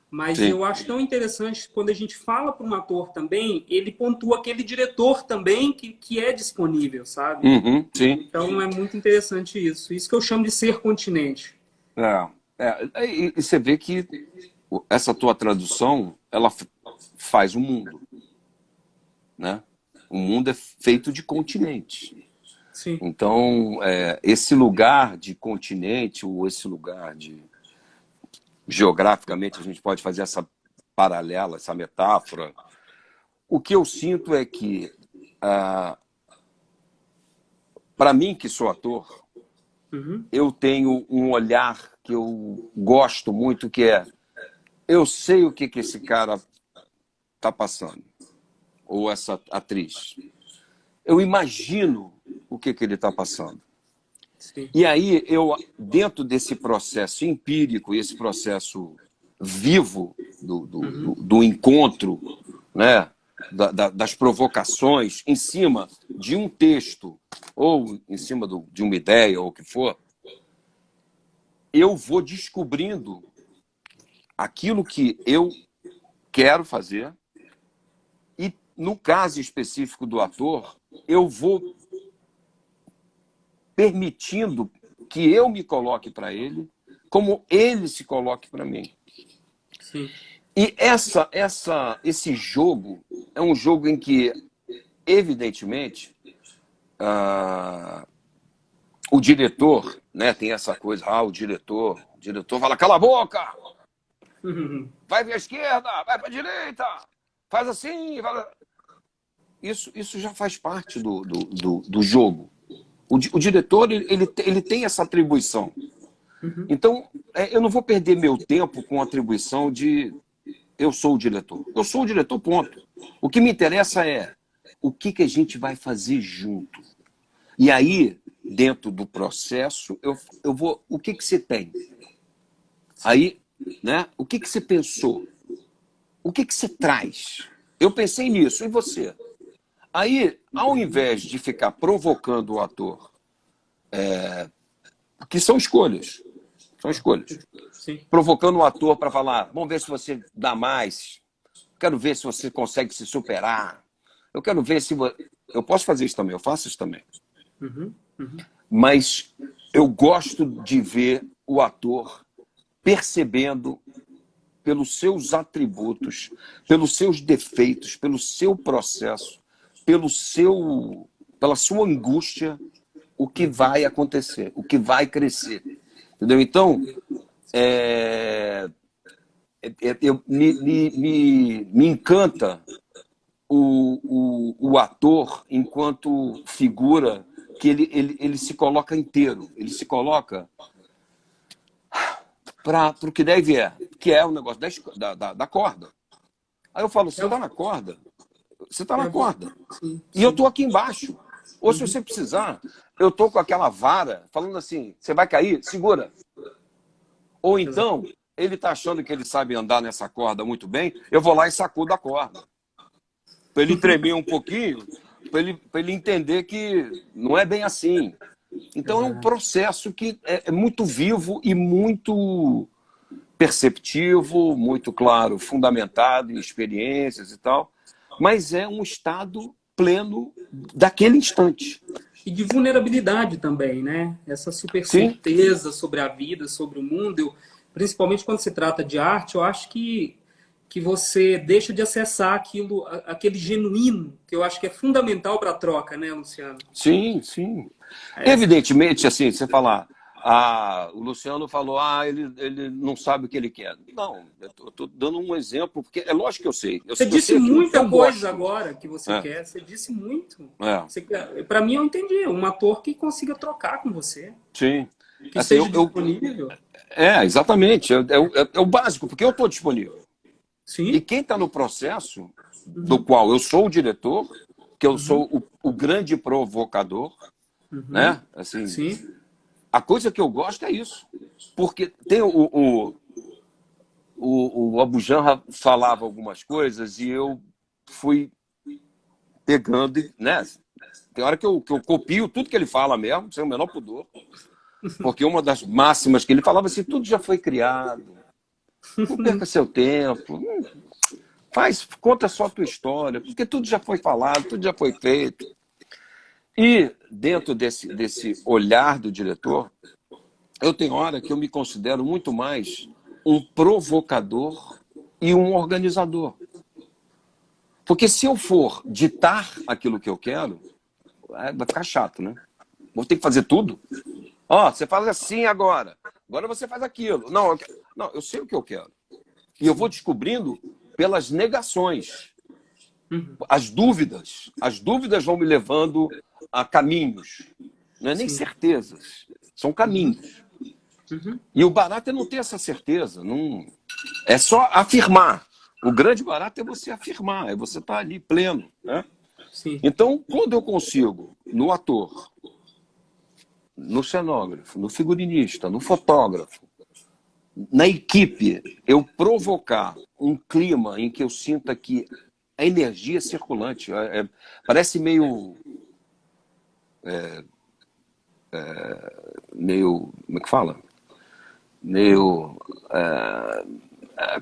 Mas eu acho tão interessante quando a gente fala para um ator também, ele pontua aquele diretor também que é disponível, sabe? Então é muito interessante isso. Isso que eu chamo de ser continente. E você vê que essa tua tradução, ela faz o mundo. Né? O mundo é feito de continentes. Sim. Então, esse lugar de continente, ou esse lugar de... Geograficamente, a gente pode fazer essa paralela, essa metáfora. O que eu sinto é que, para mim, que sou ator, eu tenho um olhar que eu gosto muito, que eu sei o que esse cara está passando. ou essa atriz. Eu imagino o que ele está passando. Sim. E aí, eu, dentro desse processo empírico, esse processo vivo do encontro, né, das provocações, em cima de um texto, ou em cima de uma ideia, ou o que for, eu vou descobrindo aquilo que eu quero fazer e, no caso específico do ator, eu vou permitindo que eu me coloque para ele, como ele se coloque para mim. Sim. E esse jogo é um jogo em que, evidentemente, o diretor, né, tem essa coisa, o diretor fala, cala a boca, vai para a esquerda, vai para a direita, faz assim, faz... Isso já faz parte do jogo. O diretor ele tem essa atribuição. Então, eu não vou perder meu tempo com a atribuição de eu sou o diretor. Eu sou o diretor, ponto. O que me interessa é o que a gente vai fazer junto. E aí, dentro do processo, eu vou... O que você tem? Aí, né? O que você pensou? O que você traz? Eu pensei nisso, e você? Aí, ao invés de ficar provocando o ator, que são escolhas, Sim. provocando o ator para falar, vamos ver se você dá mais, quero ver se você consegue se superar, eu quero ver se... Eu posso fazer isso também, eu faço isso também. Mas eu gosto de ver o ator percebendo pelos seus atributos, pelos seus defeitos, pelo seu processo, pela sua angústia, o que vai acontecer, o que vai crescer. Entendeu? Então, me encanta o ator enquanto figura que ele se coloca inteiro, ele se coloca para o que deve que é o negócio da corda. Aí eu falo, você está na corda? Você está na corda. Sim. E eu estou aqui embaixo. Ou se você precisar, eu estou com aquela vara, falando assim, você vai cair? Segura. Ou então, ele está achando que ele sabe andar nessa corda muito bem, eu vou lá e sacudo a corda. Para ele tremer um pouquinho, para ele entender que não é bem assim. Então é um processo que é muito vivo e muito perceptivo, muito claro, fundamentado em experiências e tal, mas é um estado pleno daquele instante. E de vulnerabilidade também, né? Essa super Sim. certeza sobre a vida, sobre o mundo. Principalmente quando se trata de arte, eu acho que você deixa de acessar aquilo, aquele genuíno, que eu acho que é fundamental para a troca, né, Luciano? Sim, sim. Evidentemente, assim, você falar, o Luciano falou, ele não sabe o que ele quer. Não, eu estou dando um exemplo, porque é lógico que eu sei. Você disse muita coisa agora que você quer, você disse muito. Para mim, eu entendi, um ator que consiga trocar com você. Sim. Que assim, seja disponível. Exatamente, é o básico, porque eu estou disponível. Sim. E quem está no processo, do qual eu sou o diretor, que eu sou o grande provocador, né? Assim, sim. A coisa que eu gosto é isso. Porque tem o Abu Janra falava algumas coisas e eu fui pegando, né? Tem hora que eu copio tudo que ele fala mesmo, sem o menor pudor. Porque uma das máximas que ele falava assim, tudo já foi criado. Não perca seu tempo. Conta só a tua história, porque tudo já foi falado, tudo já foi feito. E dentro desse olhar do diretor, eu tenho hora que eu me considero muito mais um provocador e um organizador. Porque se eu for ditar aquilo que eu quero, vai ficar chato, né? Vou ter que fazer tudo. Você faz assim agora você faz aquilo. Não, eu sei o que eu quero. E eu vou descobrindo pelas negações. As dúvidas vão me levando a caminhos. Não é nem certezas, são caminhos. E o barato é não ter essa certeza. Não... É só afirmar. O grande barato é você afirmar, é você estar ali pleno, né? Sim. Então, quando eu consigo, no ator, no cenógrafo, no figurinista, no fotógrafo, na equipe, eu provocar um clima em que eu sinta que a energia é circulante, parece meio, como é que fala? Meio,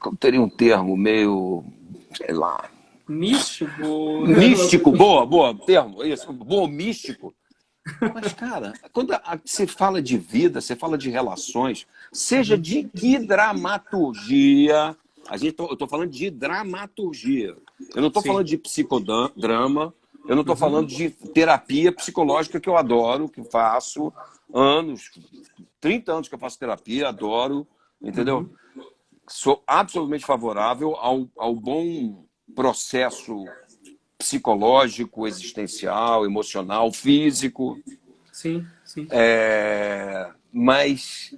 como teria um termo, meio, sei lá, Místico. místico, boa, termo, isso, boa, místico. Mas, cara, quando você fala de vida, você fala de relações, seja de que dramaturgia, eu estou falando de dramaturgia. Eu não estou falando Sim. de psicodrama, eu não estou falando Uhum. de terapia psicológica que eu adoro, que faço anos, 30 anos que eu faço terapia, adoro, entendeu? Uhum. Sou absolutamente favorável ao bom processo psicológico, existencial, emocional, físico, Sim, sim. mas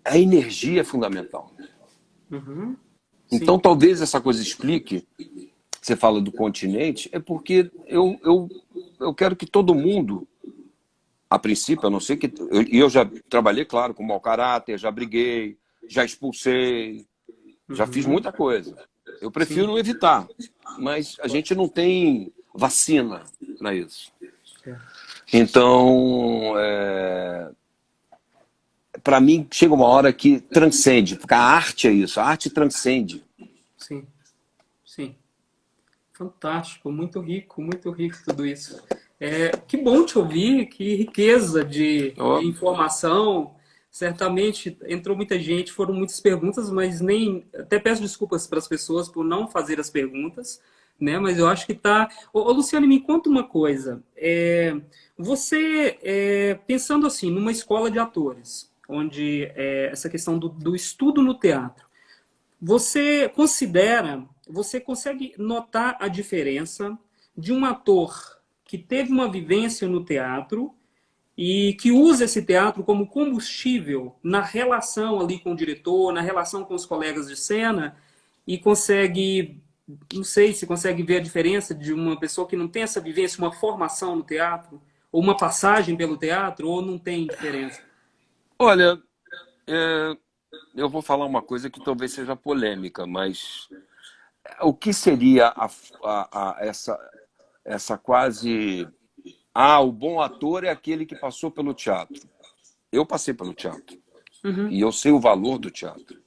a energia é fundamental. Uhum. Então, Sim. talvez essa coisa explique, você fala do continente, é porque eu quero que todo mundo, a princípio, a não ser que... eu já trabalhei, claro, com mau caráter, já briguei, já expulsei, já fiz Uhum. muita coisa. Eu Sim. prefiro evitar, mas a gente não tem vacina para isso. É. Então, para mim, chega uma hora que transcende, porque a arte é isso, a arte transcende. Sim. Sim. Fantástico, muito rico tudo isso. Que bom te ouvir, que riqueza de Oh, informação. Certamente entrou muita gente, foram muitas perguntas, mas nem. Até peço desculpas para as pessoas por não fazer as perguntas, né? Mas eu acho que tá. Ô, Luciane, me conta uma coisa. Você, pensando assim, numa escola de atores, onde essa questão do estudo no teatro. Você consegue notar a diferença de um ator que teve uma vivência no teatro e que usa esse teatro como combustível na relação ali com o diretor, na relação com os colegas de cena e consegue, não sei se consegue ver a diferença de uma pessoa que não tem essa vivência, uma formação no teatro, ou uma passagem pelo teatro, ou não tem diferença? olha, é, eu vou falar uma coisa que talvez seja polêmica, mas o que seria essa quase... o bom ator é aquele que passou pelo teatro. Eu passei pelo teatro. Uhum. E eu sei o valor do teatro.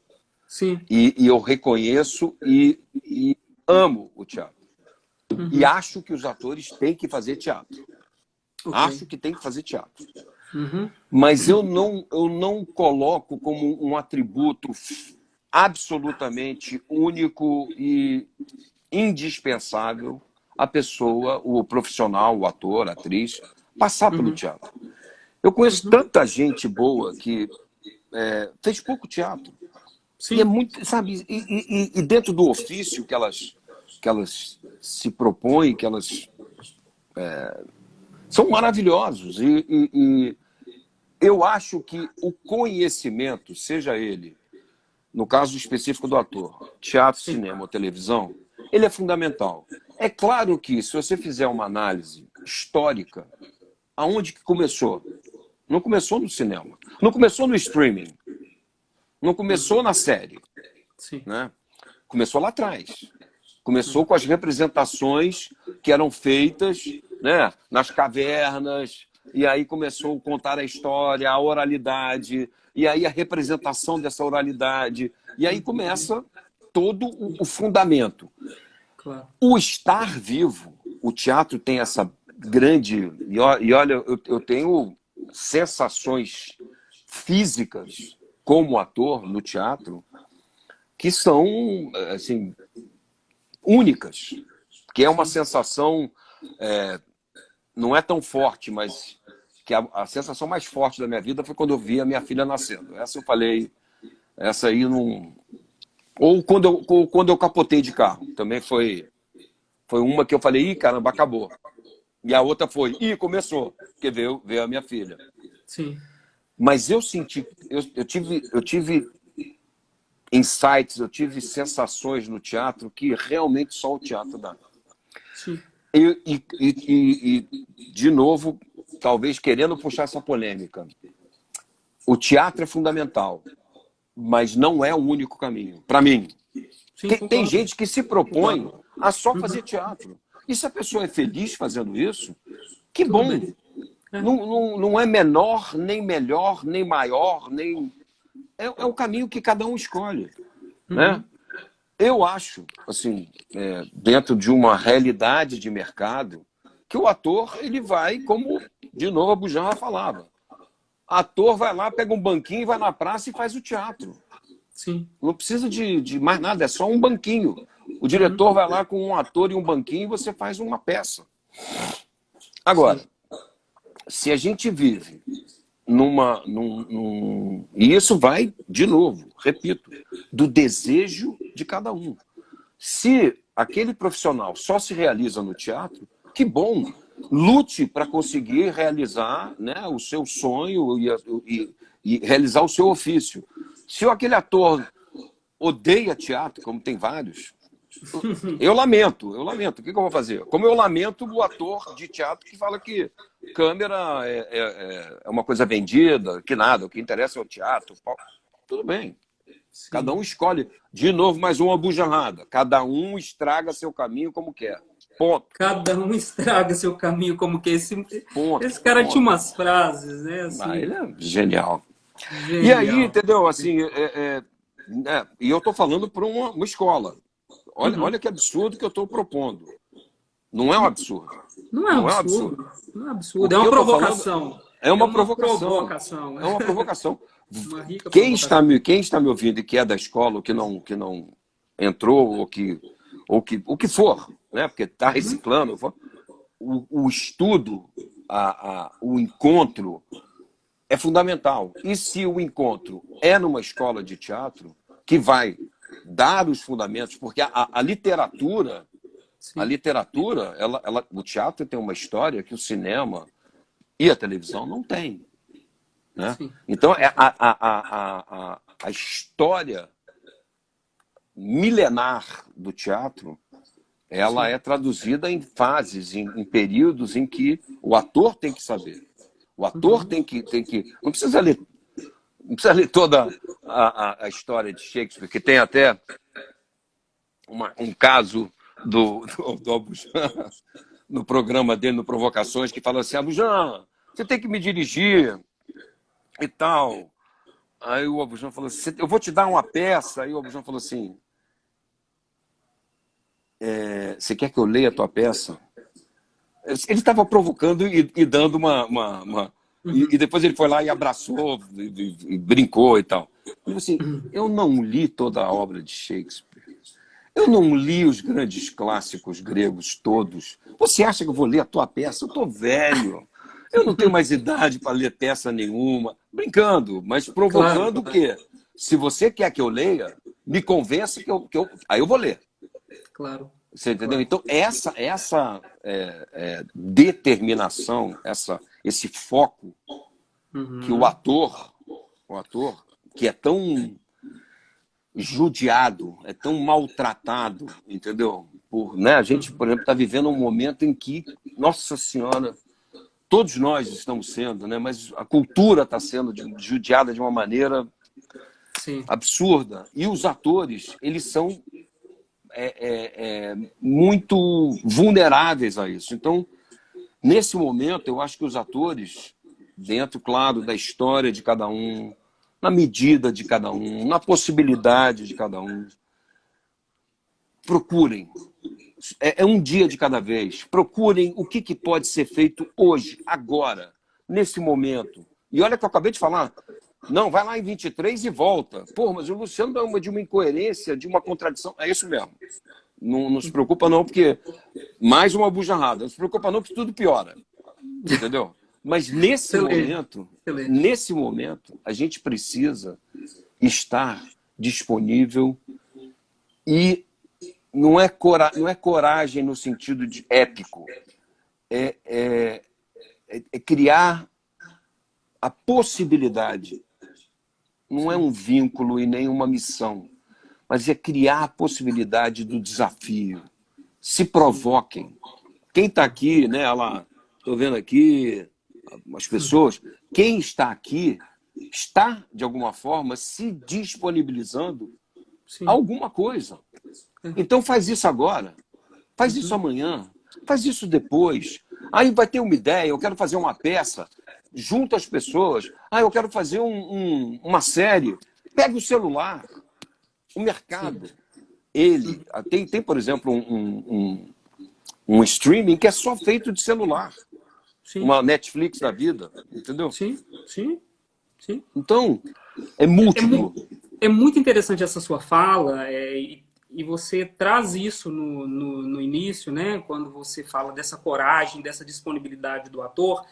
Sim. E eu reconheço e amo o teatro. E Uhum. acho que os atores têm que fazer teatro. Ok. Acho que tem que fazer teatro. Uhum. Mas eu não coloco como um atributo absolutamente único e indispensável a pessoa, o profissional, o ator, a atriz, passar pelo Uhum. teatro. Eu conheço Uhum. tanta gente boa que fez pouco teatro. E é Sim. muito, sabe, e dentro do ofício que elas se propõem, que elas são maravilhosos. E eu acho que o conhecimento, seja ele, no caso específico do ator, teatro, Sim. cinema ou televisão, ele é fundamental. É claro que, se você fizer uma análise histórica, aonde que começou? Não começou no cinema, não começou no streaming, não começou na série, Sim. né? Começou lá atrás. Começou com as representações que eram feitas, né, nas cavernas, e aí começou a contar a história, a oralidade, e aí a representação dessa oralidade, e aí começa todo o fundamento. Claro. O estar vivo, o teatro tem essa grande... E olha, eu tenho sensações físicas como ator no teatro que são, assim, únicas, que é uma Sim. sensação, não é tão forte, mas que a sensação mais forte da minha vida foi quando eu vi a minha filha nascendo. Essa eu falei, essa aí não... Ou quando eu capotei de carro, também foi uma que eu falei, ih, caramba, acabou. E a outra foi, ih, começou, porque veio a minha filha. Sim. Mas eu senti, eu tive insights, eu tive sensações no teatro que realmente só o teatro dá. Sim. De novo, talvez querendo puxar essa polêmica, o teatro é fundamental, mas não é o único caminho, para mim. Sim, Tem concordo. gente que se propõe Concordo. a só fazer Uhum. teatro. E se a pessoa é feliz fazendo isso, que Tudo bom. bem. É. Não é menor, nem melhor, nem maior, nem... É o caminho que cada um escolhe, né? Uhum. Eu acho, assim, dentro de uma realidade de mercado, que o ator, ele vai, como, de novo, a Bujanra falava, ator vai lá, pega um banquinho, vai na praça e faz o teatro. Sim. Não precisa de mais nada, é só um banquinho. O Uhum. diretor vai lá com um ator e um banquinho e você faz uma peça. Agora, Sim. se a gente vive e isso vai, de novo, repito, do desejo de cada um. Se aquele profissional só se realiza no teatro, que bom, lute para conseguir realizar, né, o seu sonho e realizar o seu ofício. Se aquele ator odeia teatro, como tem vários, eu lamento, eu lamento. O que eu vou fazer? Como eu lamento o ator de teatro que fala que câmera é uma coisa vendida, que nada, o que interessa é o teatro. Tudo bem. Cada Sim. um escolhe. De novo, mais uma bujanrada. Cada um estraga seu caminho como quer. Ponto. Cada um estraga seu caminho, como que Ponto. esse cara tinha Ponto. umas frases, né? Ah, Assim, ele é genial. E aí, genial. entendeu? Assim, e eu estou falando para uma escola. Uhum. Olha que absurdo que eu estou propondo. Não é um absurdo. Não é um Não é um absurdo. absurdo. Não é um O absurdo. É que uma eu estou falando provocação. é É uma uma provocação. provocação. É uma provocação. Uma rica Quem provocação. está me ouvindo e que é da escola, ou que não entrou, o que for, né? Porque está Uhum. reciclando, o estudo, o encontro é fundamental. E se o encontro é numa escola de teatro, que vai dar os fundamentos, porque a Sim, literatura, o teatro tem uma história que o cinema e a televisão não têm. Né? sim. Então, Concordo. a história milenar do teatro, ela Sim. é traduzida em fases, em períodos em que o ator tem que saber. O ator Uhum. tem que não precisa ler toda a história de Shakespeare, que tem até um caso do Abujamra no programa dele, no Provocações, que fala assim: Abujamra, você tem que me dirigir e tal. Aí o Abujamra falou assim: eu vou te dar uma peça. Aí o Abujamra falou assim: você quer que eu leia a tua peça? Ele estava provocando e dando e Uhum. depois ele foi lá e abraçou, e brincou e tal. Ele falou assim: eu não li toda a obra de Shakespeare. Eu não li os grandes clássicos gregos todos. Você acha que eu vou ler a tua peça? Eu estou velho. Eu não tenho mais idade para ler peça nenhuma. Brincando, mas Claro, provocando o quê? Se você quer que eu leia, me convença aí eu vou ler. claro. Você entendeu? Claro. Então, essa determinação, esse foco que Uhum. o ator, que é tão judiado, é tão maltratado, entendeu? Né? A gente, por exemplo, está vivendo um momento em que, nossa senhora, todos nós estamos sendo, né? Mas a cultura está sendo judiada de uma maneira Sim. absurda. E os atores, eles são muito vulneráveis a isso. Então, nesse momento, eu acho que os atores, dentro, claro, da história de cada um, na medida de cada um, na possibilidade de cada um, procurem. É um dia de cada vez. Procurem o que pode ser feito hoje, agora, nesse momento. E olha que eu acabei de falar. Não, vai lá em 23 e volta. Pô, mas o Luciano é de uma incoerência, de uma contradição. É isso mesmo. Não se preocupa não, porque mais uma bujarrada. Não se preocupa não, que tudo piora. Entendeu? Mas Excelente. Excelente. nesse momento, a gente precisa estar disponível e não é coragem no sentido de épico. É criar a possibilidade. Não é Sim. um vínculo e nem uma missão. mas é criar a possibilidade do desafio. Se provoquem. Quem está aqui, né? Estou vendo aqui as pessoas. Quem está aqui está, de alguma forma, se disponibilizando a Sim. alguma coisa. Então faz isso agora, faz isso amanhã, faz isso depois. Aí vai ter uma ideia, eu quero fazer uma peça, junto às pessoas. Eu quero fazer uma série. Pega o celular, o mercado. Tem, por exemplo, um streaming que é só feito de celular. Sim. Uma Netflix da vida, entendeu? Sim, sim, sim. Então, é múltiplo. É muito interessante essa sua fala, e você traz isso no início, né? Quando você fala dessa coragem, dessa disponibilidade do ator.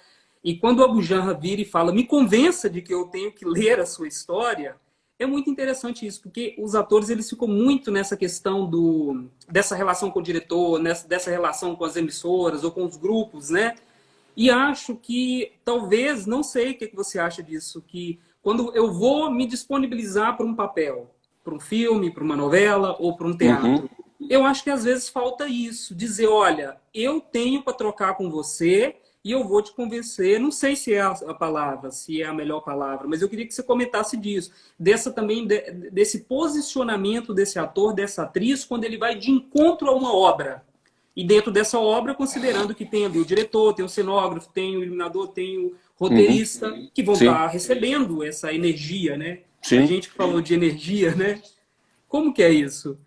E quando o Abu Janra vira e fala, me convença de que eu tenho que ler a sua história, é muito interessante isso, porque os atores eles ficam muito nessa questão dessa relação com o diretor, dessa relação com as emissoras ou com os grupos, né? E acho que, talvez, não sei o que você acha disso, que quando eu vou me disponibilizar para um papel, para um filme, para uma novela ou para um teatro, eu acho que às vezes falta isso, dizer, olha, eu tenho para trocar com você e eu vou te convencer. Não sei se é a palavra, se é a melhor palavra, mas eu queria que você comentasse disso, desse posicionamento desse ator, dessa atriz, quando ele vai de encontro a uma obra. E dentro dessa obra, considerando que tem ali o diretor, tem o cenógrafo, tem o iluminador, tem o roteirista, que vão estar recebendo essa energia, né? A gente que falou de energia, né? Como que é isso?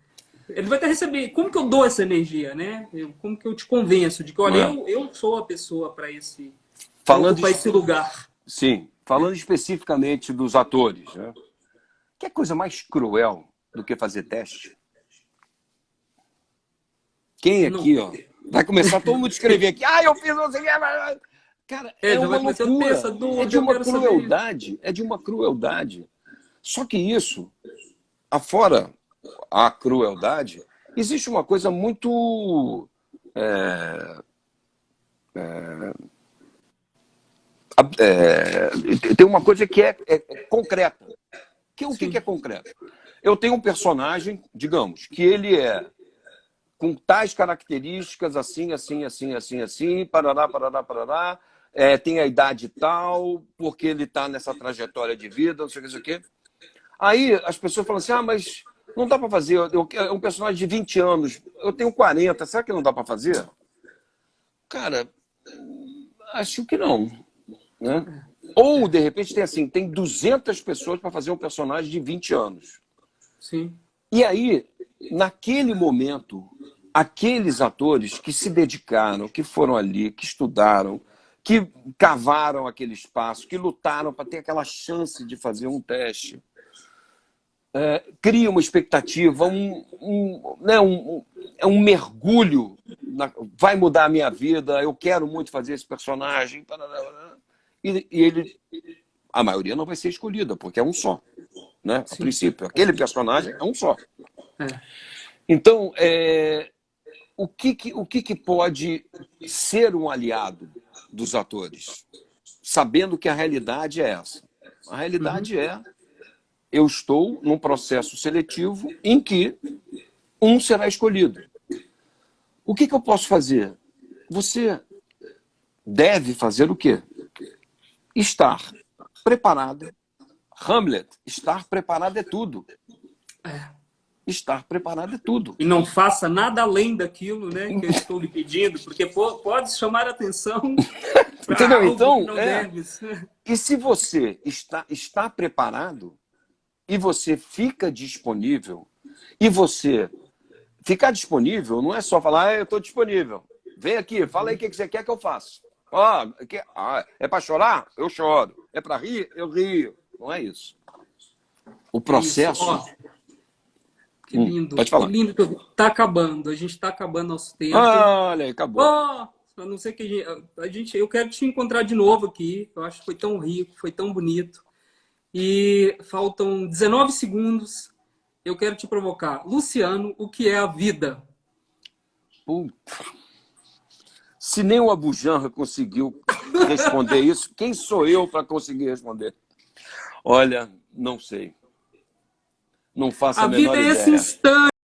Ele vai estar recebendo. Como que eu dou essa energia, né? Como que eu te convenço de que, olha, eu sou a pessoa para ocupar esse lugar? Sim, falando especificamente dos atores, né? Que coisa mais cruel do que fazer teste? Quem aqui, ó, vai começar todo mundo a escrever aqui, eu fiz não sei o que. Cara, é uma loucura. É de uma crueldade. Só que isso, afora a crueldade, existe uma coisa muito tem uma coisa que é concreta. O que é concreto? Eu tenho um personagem, digamos, que ele é com tais características, assim, parará, parará, parará, tem a idade tal, porque ele está nessa trajetória de vida, não sei o que. Aí as pessoas falam assim, mas não dá para fazer, é um personagem de 20 anos, eu tenho 40, será que não dá para fazer? Cara, acho que não. Né? Ou, de repente, tem 200 pessoas para fazer um personagem de 20 anos. Sim. E aí, naquele momento, aqueles atores que se dedicaram, que foram ali, que estudaram, que cavaram aquele espaço, que lutaram para ter aquela chance de fazer um teste, cria uma expectativa, um mergulho, vai mudar a minha vida, eu quero muito fazer esse personagem. E ele, a maioria não vai ser escolhida, porque é um só. Né? A princípio, aquele personagem é um só. Então, o que pode ser um aliado dos atores? Sabendo que a realidade é essa. A realidade eu estou num processo seletivo em que um será escolhido. O que eu posso fazer? Você deve fazer o quê? Estar preparado. Hamlet, estar preparado é tudo. Estar preparado é tudo. E não faça nada além daquilo, né, que eu estou lhe pedindo, porque pode chamar a atenção para algo então, que não deve. E se você está preparado e você fica disponível, e você ficar disponível não é só falar, eu estou disponível. Vem aqui, fala aí o que você quer que eu faça. É para chorar? Eu choro. É para rir? Eu rio. Não é isso. O processo... Que lindo. Pode falar. Que lindo que está acabando. A gente está acabando nosso tempo. Olha aí, acabou. A não ser que eu quero te encontrar de novo aqui. Eu acho que foi tão rico, foi tão bonito. E faltam 19 segundos. Eu quero te provocar. Luciano, o que é a vida? Se nem o Abu Janra conseguiu responder isso, quem sou eu para conseguir responder? Olha, não sei. Não faço A a vida menor é esse ideia. instante.